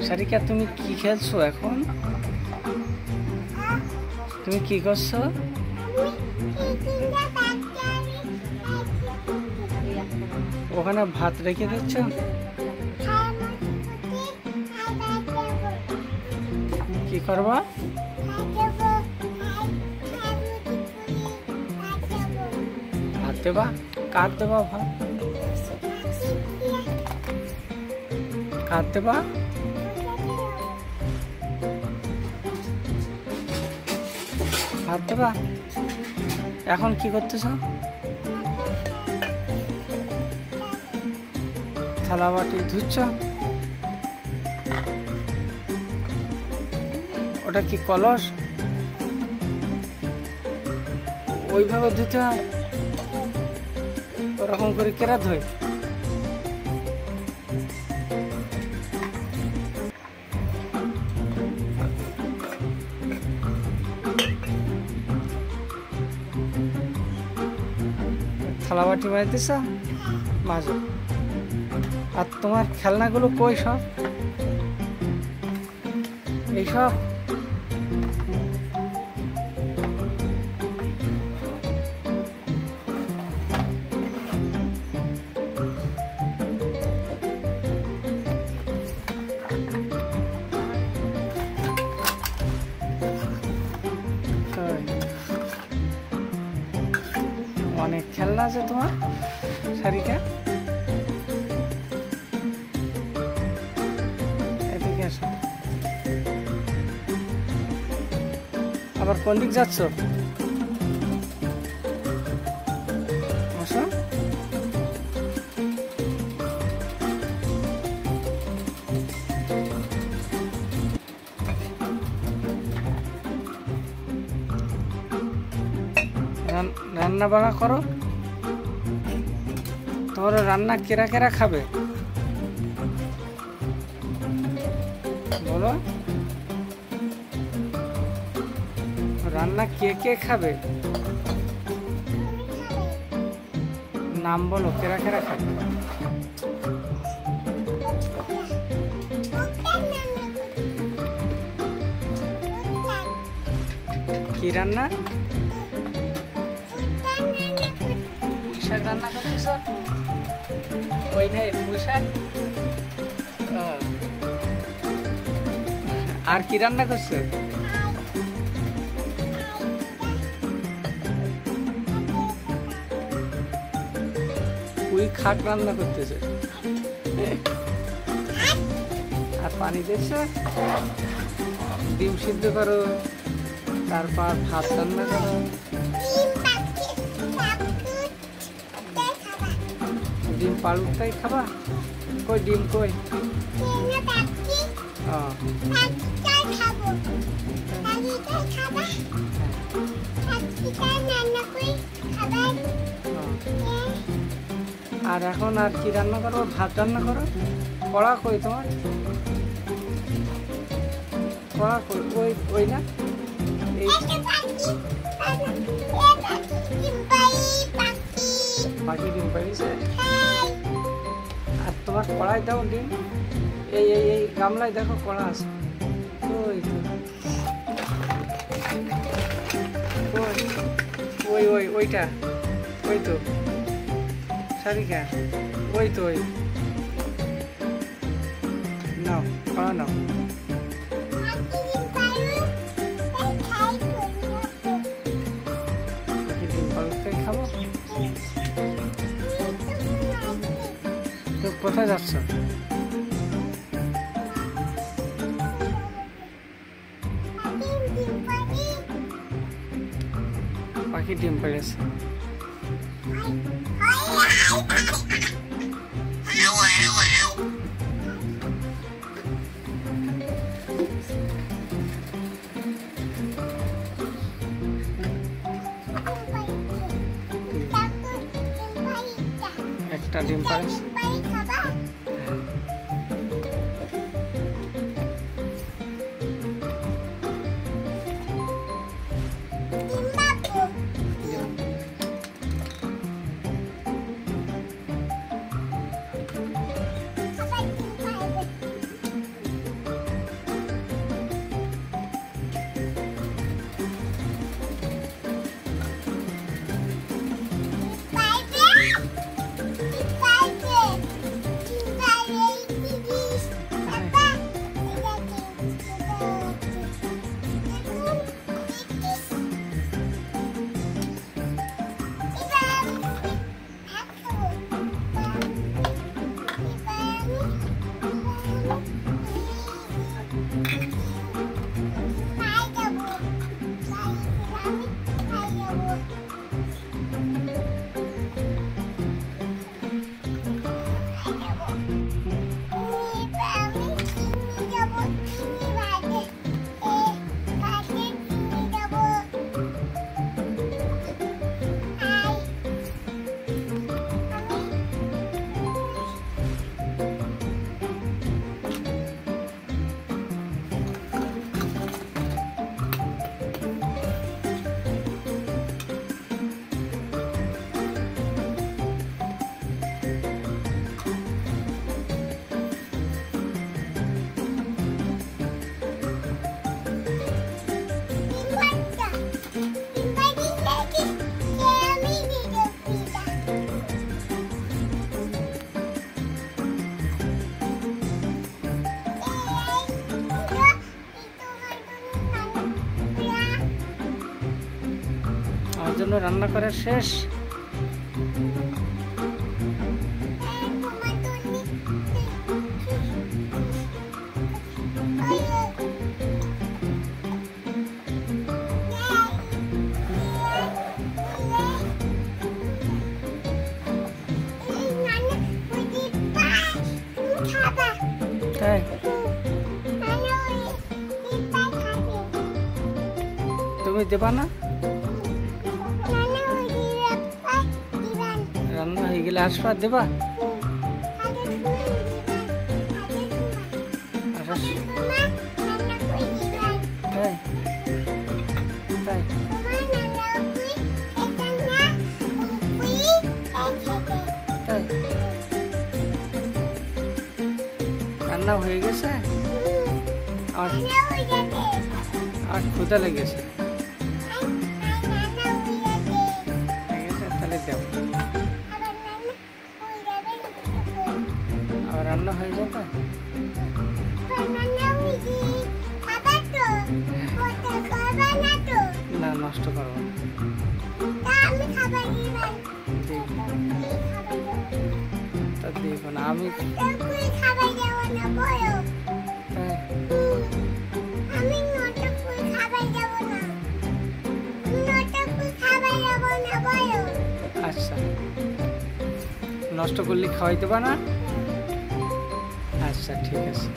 সারিকা, তুমি কি খেলছো এখন? তুমি কি করছো? ওখানে ভাত রেখে দিচ্ছ? কি করবা? ভাত দেবা? কার দেবা ভাত? কার দেবা? ভাত দেবা? এখন কি করতেছ? থালা বাটি ধুচ্ছ? ওটা কি কলস? ওইভাবে ধুতে হয়? ওরকম করে কেরা ধোয়? থালা বাটি মারতেছ? মাজো। আর তোমার খেলনাগুলো কই সব? এইসব অনেক খেলনা আছে তোমার সারিকা। এদিকে আসো। আবার কোন দিক যাচ্ছ? আসো। রান্না বান্না করো। তোমার রান্না কেরা কেরা খাবে বলো? রান্না কে কে খাবে? নাম বলো, কেরা কেরা খাবে? কি রান্না? পুঁইশাক রান্না করতেছ? ওই নাই পুঁইশাক। আর কি রান্না করছে? পুঁই শাক রান্না করতেছে। আর পানি দিচ্ছে। ডিম সিদ্ধ করো, তারপর ভাত রান্না করো। ডিম পালুটাই খাবা? কই ডিম কই? আর এখন আর কি রান্না করো? ভাত রান্না করো। কড়া কই তোমার? কড়া কই? ওই ওই না, এই পাখি ডিম পাড়িয়েছে। আর তোমার কড়াই দাও ডিম। এই এই এই গামলায় দেখো কড়া আছে। ওই ওই ওই ওইটা, ওই তো সারিকা, ওই তো ওই নাও, কড়া নাও। ডিম পালুটাই খাবো। তো কোথায় যাচ্ছ? পাখি ডিম পেড়েছে। একটা ডিম পেড়েছে। জন্য রান্না করা শেষ। তাই তুমি দেবা না? রান্না হয়ে গেলে আসবা, দেবা? তাই তাই তাই রান্না হয়ে গেছে? আর ক্ষুধা লেগেছে, তাহলে দেব। আর রান্না হয়ে যাবে? না, নষ্ট করবো না। তা দিব না আমি। আচ্ছা, নষ্ট করলে খাওয়াই দেবা না? আচ্ছা, ঠিক আছে।